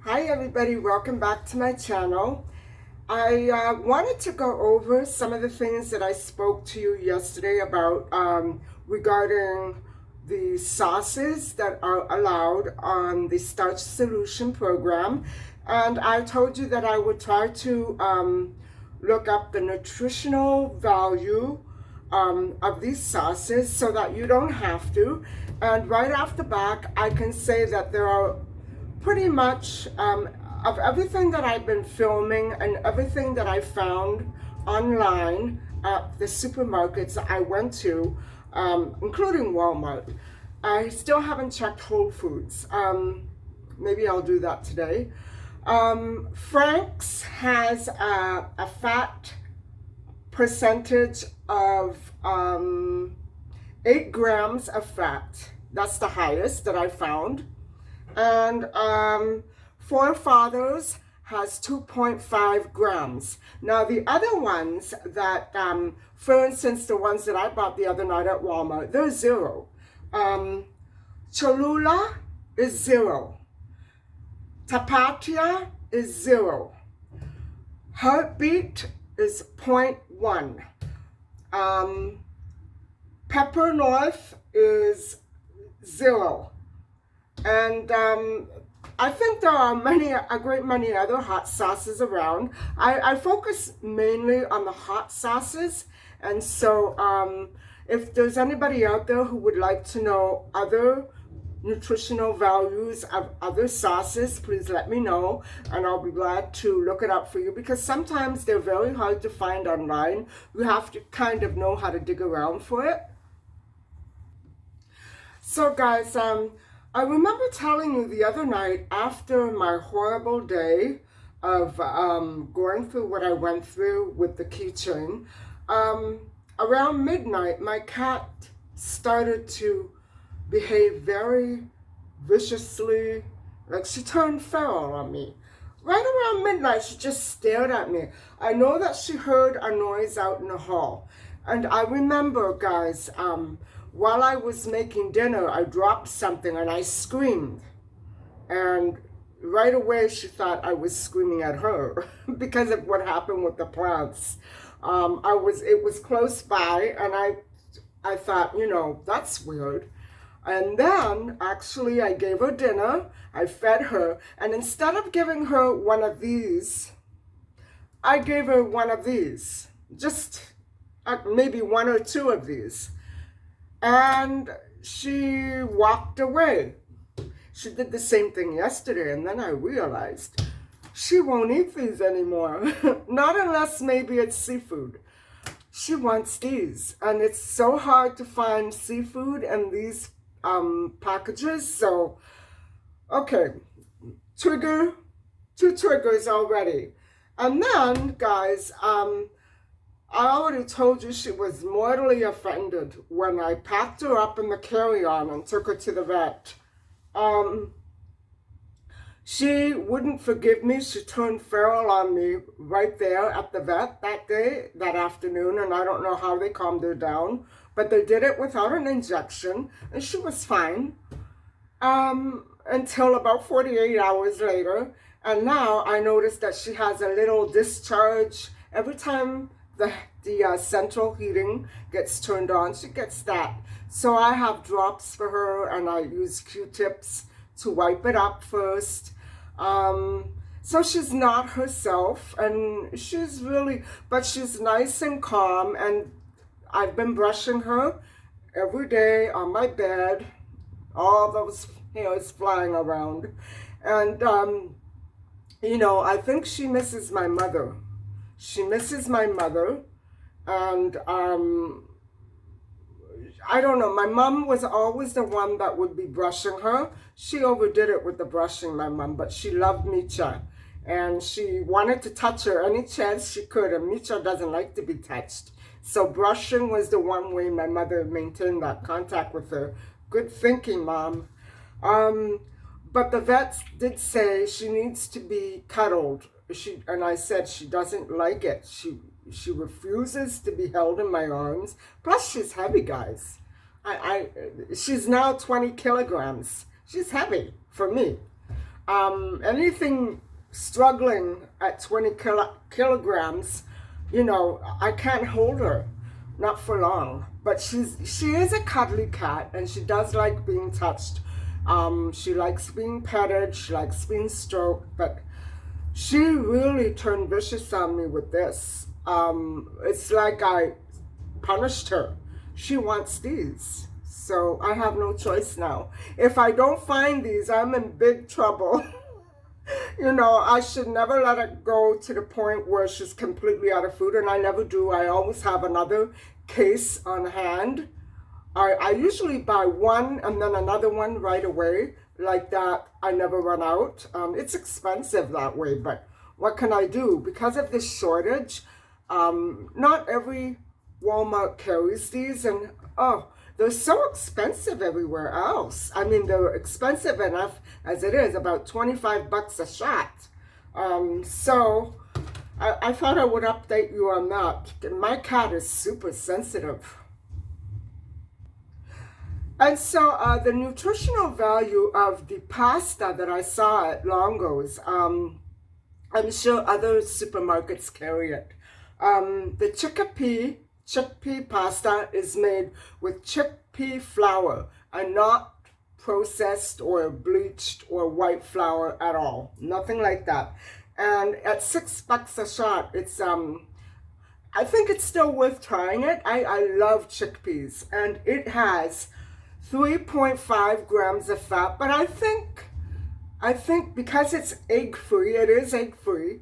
Hi everybody, welcome back to my channel. I wanted to go over some of the things that I spoke to you yesterday about regarding the sauces that are allowed on the Starch Solution program. And I told you that I would try to look up the nutritional value of these sauces so that you don't have to. And right off the back, I can say that there are pretty much of everything that I've been filming and everything that I found online at the supermarkets I went to, including Walmart. I still haven't checked Whole Foods. Maybe I'll do that today. Frank's has a fat percentage of 8 grams of fat. That's the highest that I found. And Forefathers has 2.5 grams. Now the other ones that, for instance, the ones that I bought the other night at Walmart, they're 0. Cholula is 0. Tapatia is 0. Heartbeat is 0.1. Pepper North is 0. And I think there are a great many other hot sauces around. I focus mainly on the hot sauces. And so if there's anybody out there who would like to know other nutritional values of other sauces, please let me know. And I'll be glad to look it up for you, because sometimes they're very hard to find online. You have to kind of know how to dig around for it. So guys, I remember telling you the other night, after my horrible day of going through what I went through with the keychain, around midnight, my cat started to behave very viciously, like she turned feral on me. Right around midnight, she just stared at me. I know that she heard a noise out in the hall. And I remember, guys, while I was making dinner, I dropped something and I screamed. And right away she thought I was screaming at her because of what happened with the plants. It was close by, and I thought, that's weird. And then actually I gave her dinner, I fed her, and instead of giving her one of these, I gave her one of these, just maybe 1 or 2 of these. And she walked away. She did the same thing yesterday, and then I realized she won't eat these anymore. Not unless maybe it's seafood. She wants these, and it's so hard to find seafood in these packages. So, okay, 2 triggers already. And then, guys, I already told you she was mortally offended when I packed her up in the carry-on and took her to the vet. She wouldn't forgive me. She turned feral on me right there at the vet that afternoon, and I don't know how they calmed her down, but they did it without an injection, and she was fine until about 48 hours later. And now I noticed that she has a little discharge every time the central heating gets turned on. She gets that. So I have drops for her, and I use Q-tips to wipe it up first. So she's not herself, and she's nice and calm, and I've been brushing her every day on my bed, all those hairs flying around. And I think she misses my mother. She misses my mother, and I don't know, my mom was always the one that would be brushing her. She overdid it with the brushing, my mom, but she loved Micha, and she wanted to touch her any chance she could, and Micha doesn't like to be touched. So brushing was the one way my mother maintained that contact with her. Good thinking, Mom. But the vets did say she needs to be cuddled. And I said she doesn't like it. She refuses to be held in my arms. Plus, she's heavy, guys. She's now 20 kilograms. She's heavy for me. Anything struggling at 20 kilograms, you know, I can't hold her, not for long. But she is a cuddly cat, and she does like being touched. She likes being petted, she likes being stroked, but she really turned vicious on me with this. It's like I punished her. She wants these. So I have no choice now. If I don't find these, I'm in big trouble. You know, I should never let it go to the point where she's completely out of food, and I never do. I always have another case on hand. I usually buy one and then another one right away. Like that, I never run out. It's expensive that way, but what can I do? Because of this shortage, not every Walmart carries these, and oh, they're so expensive everywhere else. I mean, they're expensive enough as it is, about 25 bucks a shot. So I thought I would update you on that. My cat is super sensitive. And so the nutritional value of the pasta that I saw at Longo's, I'm sure other supermarkets carry it. The chickpea pasta is made with chickpea flour and not processed or bleached or white flour at all. Nothing like that. And at $6 a shot, it's I think it's still worth trying it. I love chickpeas, and it has 3.5 grams of fat, but I think because it's egg free, it is egg free.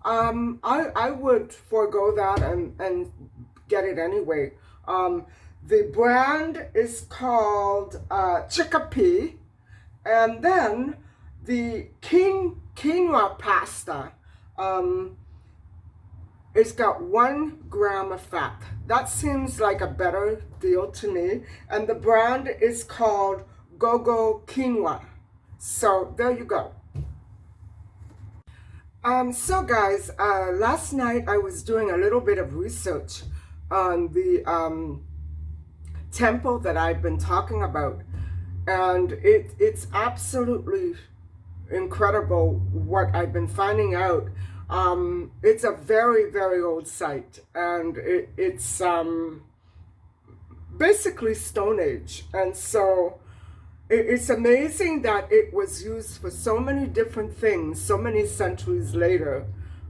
I would forego that and get it anyway. The brand is called Chickpea, and then the quinoa pasta. It's got 1 gram of fat. That seems like a better deal to me. And the brand is called Quinoa. So there you go. So guys, last night I was doing a little bit of research on the temple that I've been talking about. And it's absolutely incredible what I've been finding out. It's a very, very old site, and it's basically Stone Age. And so it's amazing that it was used for so many different things, so many centuries later.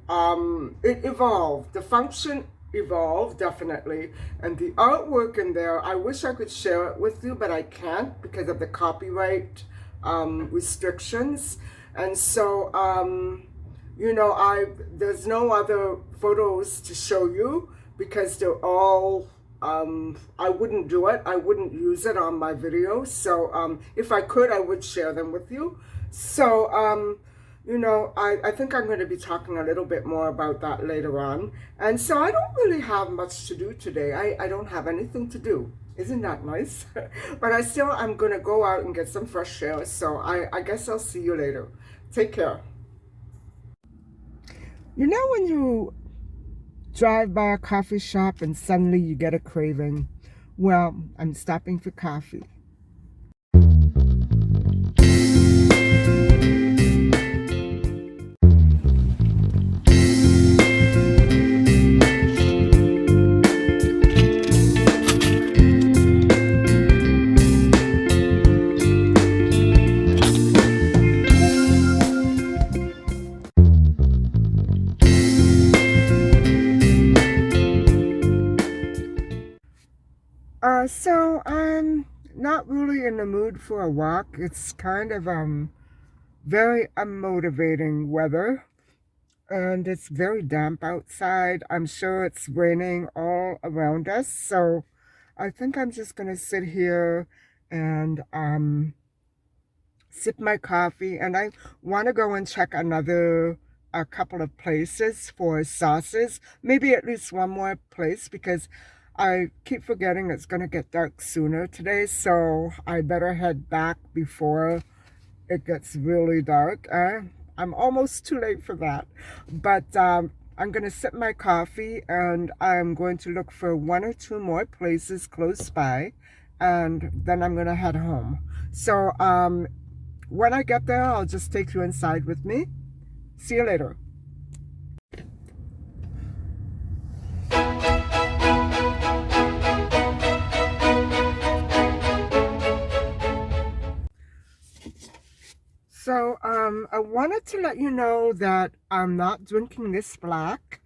It evolved. The function evolved, definitely. And the artwork in there, I wish I could share it with you, but I can't because of the copyright restrictions. And so, you know, there's no other photos to show you because they're all, I wouldn't do it. I wouldn't use it on my video. So if I could, I would share them with you. So, you know, I think I'm going to be talking a little bit more about that later on. And so I don't really have much to do today. I don't have anything to do. Isn't that nice? But I'm going to go out and get some fresh air. So I guess I'll see you later. Take care. You know when you drive by a coffee shop and suddenly you get a craving? Well, I'm stopping for coffee. So I'm not really in the mood for a walk. It's kind of very unmotivating weather, and it's very damp outside. I'm sure it's raining all around us, so I think I'm just gonna sit here and sip my coffee, and I want to go and check a couple of places for sauces, maybe at least one more place, because I keep forgetting it's going to get dark sooner today, so I better head back before it gets really dark. I'm almost too late for that, but I'm going to sip my coffee, and I'm going to look for 1 or 2 more places close by, and then I'm going to head home. So when I get there, I'll just take you inside with me. See you later. So I wanted to let you know that I'm not drinking this black.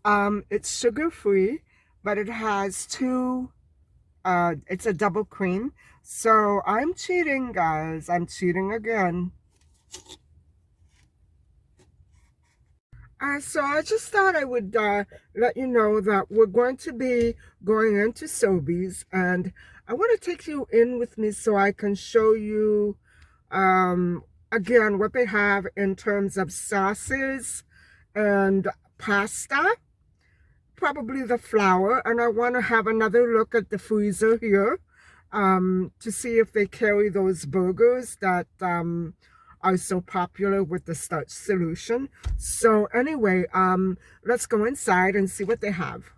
It's sugar-free, but it has it's a double cream. So I'm cheating, guys. I'm cheating again. So I just thought I would let you know that we're going to be going into Sobeys, and I want to take you in with me so I can show you again what they have in terms of sauces and pasta, probably the flour, and I want to have another look at the freezer here to see if they carry those burgers that are so popular with the Starch solution. So anyway, let's go inside and see what they have.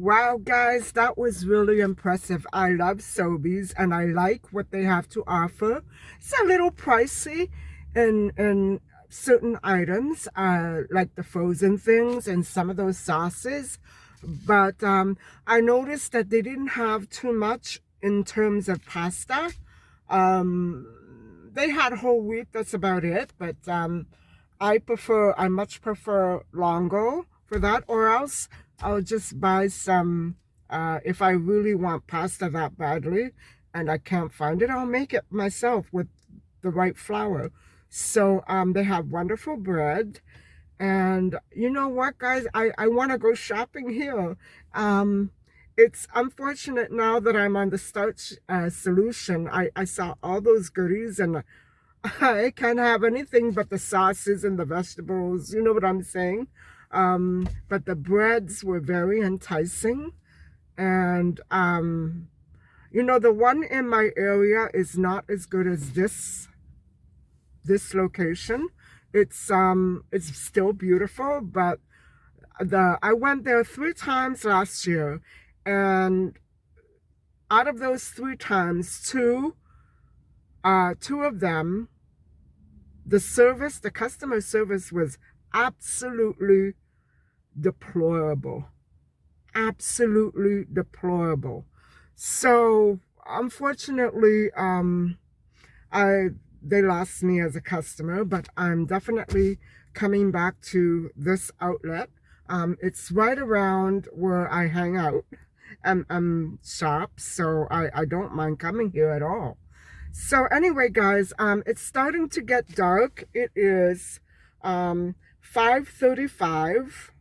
Wow, guys, that was really impressive. I love Sobeys and I like what they have to offer. It's a little pricey in certain items, like the frozen things and some of those sauces. But I noticed that they didn't have too much in terms of pasta. They had whole wheat, that's about it. But I much prefer Longo for that, or else I'll just buy some, if I really want pasta that badly and I can't find it, I'll make it myself with the right flour. So they have wonderful bread. And you know what, guys? I want to go shopping here. It's unfortunate now that I'm on the Starch solution. I saw all those goodies and I can't have anything but the sauces and the vegetables. You know what I'm saying? But the breads were very enticing. And, you know, the one in my area is not as good as this location. It's still beautiful, but I went there 3 times last year, and out of those 3 times, two of them, the customer service was absolutely deplorable. Absolutely deplorable. So unfortunately, they lost me as a customer, but I'm definitely coming back to this outlet. It's right around where I hang out and shop, so I don't mind coming here at all. So anyway, guys, it's starting to get dark. It is 5:35.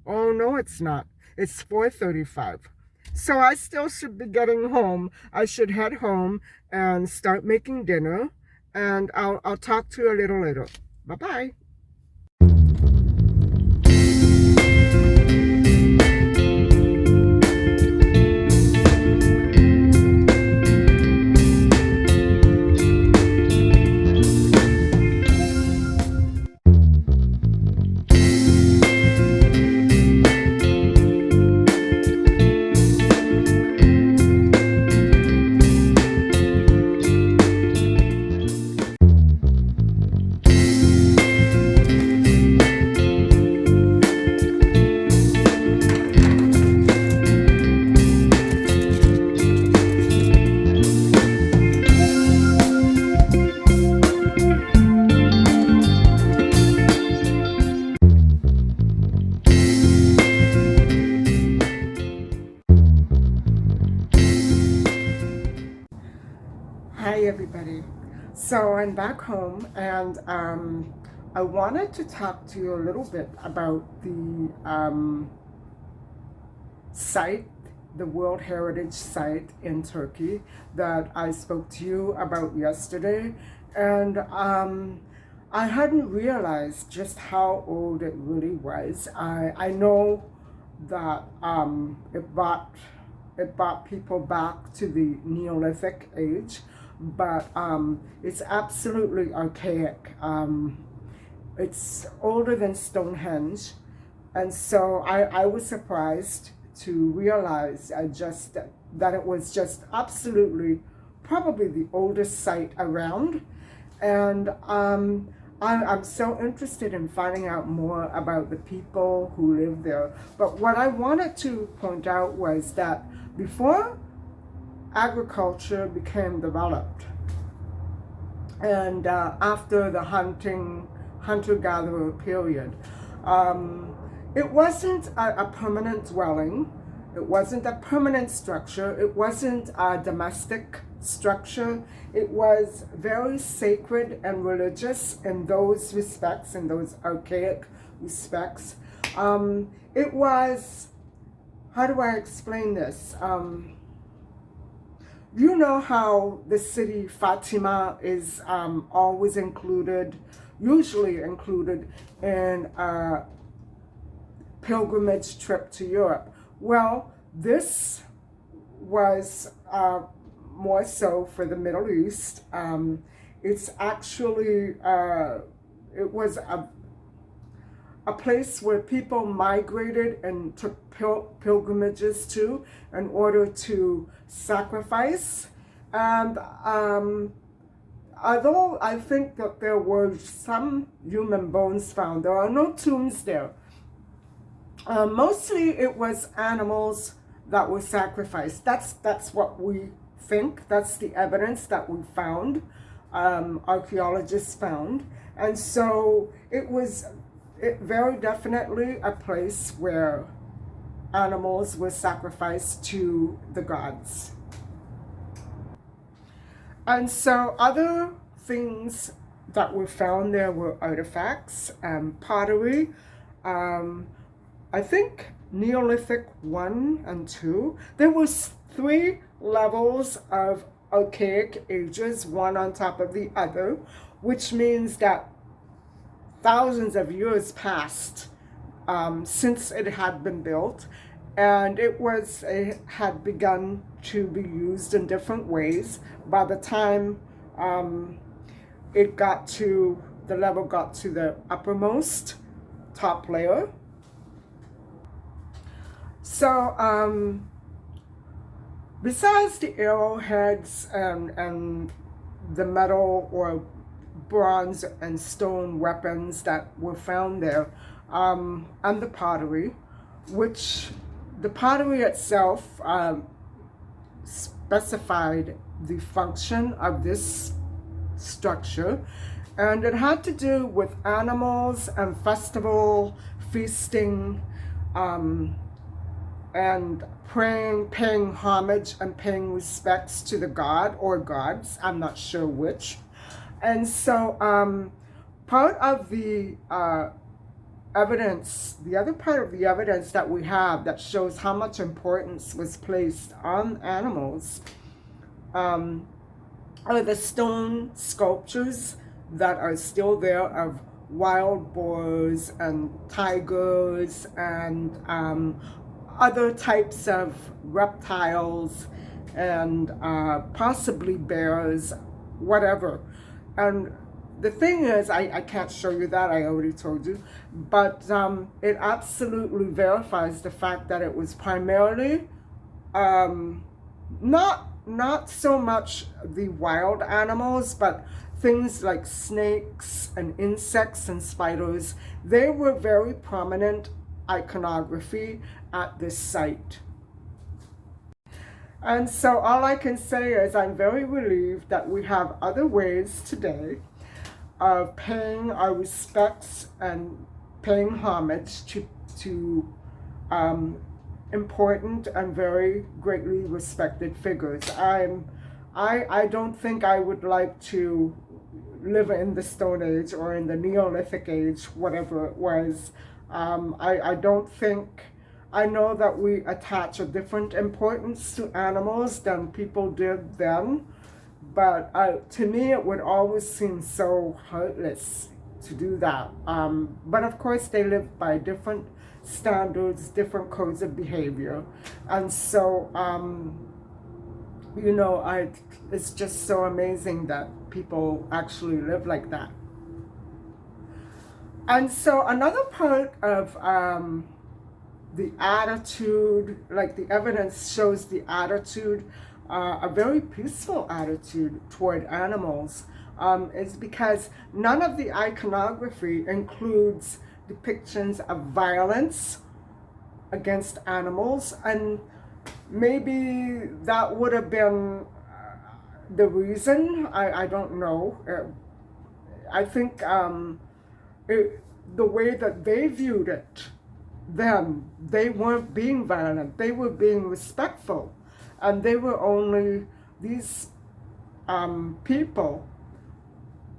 Oh, no, it's not. It's 4:35. So I still should be getting home. I should head home and start making dinner. And I'll talk to you a little later. Bye-bye. Hi everybody. So I'm back home, and I wanted to talk to you a little bit about the site, the World Heritage Site in Turkey that I spoke to you about yesterday. And I hadn't realized just how old it really was. I know that it brought people back to the Neolithic age, but it's absolutely archaic. It's older than Stonehenge, and so I was surprised to realize that it was just absolutely probably the oldest site around. And I'm so interested in finding out more about the people who live there. But what I wanted to point out was that before agriculture became developed, and after the hunter-gatherer period, it wasn't a permanent dwelling. It wasn't a permanent structure. It wasn't a domestic structure. It was very sacred and religious in those respects, in those archaic respects. It was, how do I explain this? You know how the city Fatima is always included, usually included in a pilgrimage trip to Europe. Well, this was more so for the Middle East. It's actually, it was a place where people migrated and took pilgrimages to in order to sacrifice. And although I think that there were some human bones found, there are no tombs there. Mostly it was animals that were sacrificed. That's what we think. That's the evidence that we found, archaeologists found. And so it was very definitely a place where animals were sacrificed to the gods. And so other things that were found there were artifacts, pottery, I think Neolithic 1 and 2. There was 3 levels of archaic ages, one on top of the other, which means that thousands of years passed since it had been built, and it had begun to be used in different ways. By the time the level got to the uppermost top layer. So besides the arrowheads and the metal or bronze and stone weapons that were found there, and the pottery, which the pottery itself specified the function of this structure, and it had to do with animals and festival, feasting, and paying homage and paying respects to the god or gods, I'm not sure which. And so part of the evidence, the other part of the evidence that we have that shows how much importance was placed on animals are the stone sculptures that are still there of wild boars and tigers and other types of reptiles and possibly bears, whatever. And the thing is, I can't show you that, I already told you, but it absolutely verifies the fact that it was primarily not so much the wild animals, but things like snakes and insects and spiders. They were very prominent iconography at this site. And so all I can say is I'm very relieved that we have other ways today of paying our respects and paying homage to important and very greatly respected figures. I don't think I would like to live in the Stone Age or in the Neolithic Age, whatever it was. I don't think, I know that we attach a different importance to animals than people did then, but to me it would always seem so heartless to do that. But of course they live by different standards, different codes of behavior, and so you know, it's just so amazing that people actually live like that. And so another part of the attitude, like the evidence shows the attitude, a very peaceful attitude toward animals, is because none of the iconography includes depictions of violence against animals, and maybe that would have been the reason. I don't know. I think the way that they viewed it then, they weren't being violent, they were being respectful, and they were only these people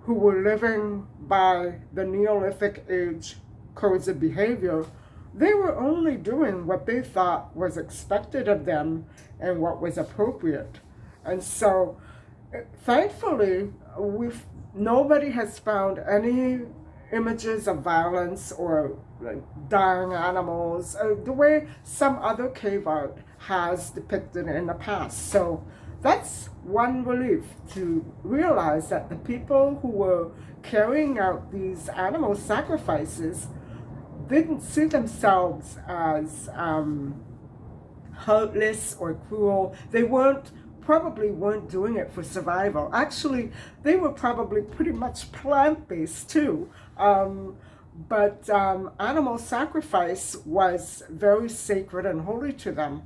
who were living by the Neolithic age codes of behavior. They were only doing what they thought was expected of them and what was appropriate. And so thankfully nobody has found any images of violence or like dying animals, the way some other cave art has depicted in the past. So that's one relief, to realize that the people who were carrying out these animal sacrifices didn't see themselves as heartless or cruel. They probably weren't doing it for survival. Actually, they were probably pretty much plant-based too. But animal sacrifice was very sacred and holy to them.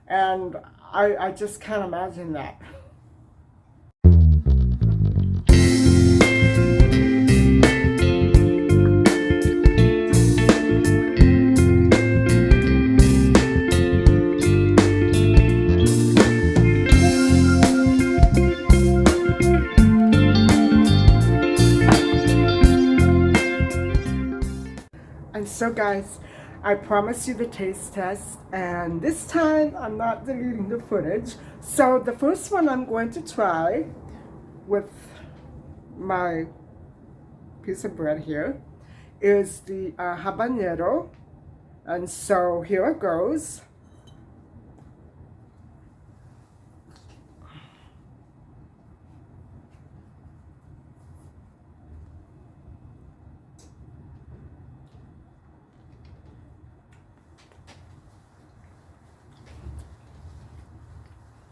And I just can't imagine that. And so guys, I promised you the taste test, and this time I'm not deleting the footage. So the first one I'm going to try with my piece of bread here is the habanero. And so here it goes.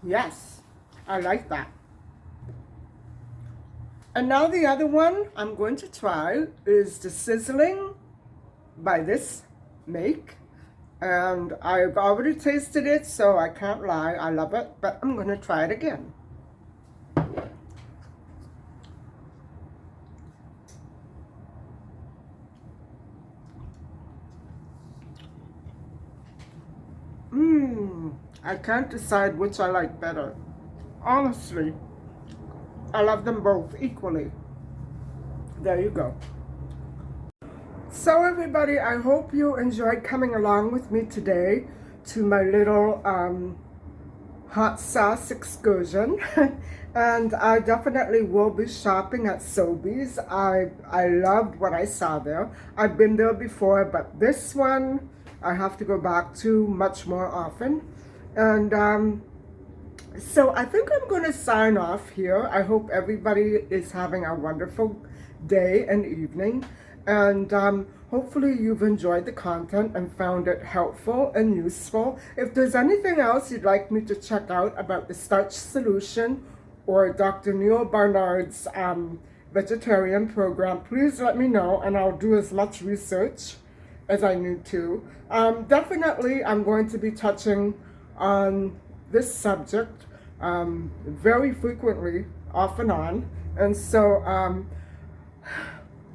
Yes, I like that. And now the other one I'm going to try is the sizzling by this make. And I've already tasted it, so I can't lie, I love it, but I'm going to try it again. I can't decide which I like better. Honestly, I love them both equally. There you go. So everybody, I hope you enjoyed coming along with me today to my little hot sauce excursion. And I definitely will be shopping at Sobeys. I loved what I saw there. I've been there before, but this one I have to go back to much more often. And so I think I'm going to sign off here. I hope everybody is having a wonderful day and evening. And hopefully you've enjoyed the content and found it helpful and useful. If there's anything else you'd like me to check out about the Starch Solution or Dr. Neil Barnard's vegetarian program, please let me know and I'll do as much research as I need to. Definitely I'm going to be touching on this subject very frequently, off and on. And so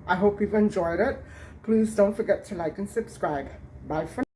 I hope you've enjoyed it. Please don't forget to like and subscribe. Bye for now.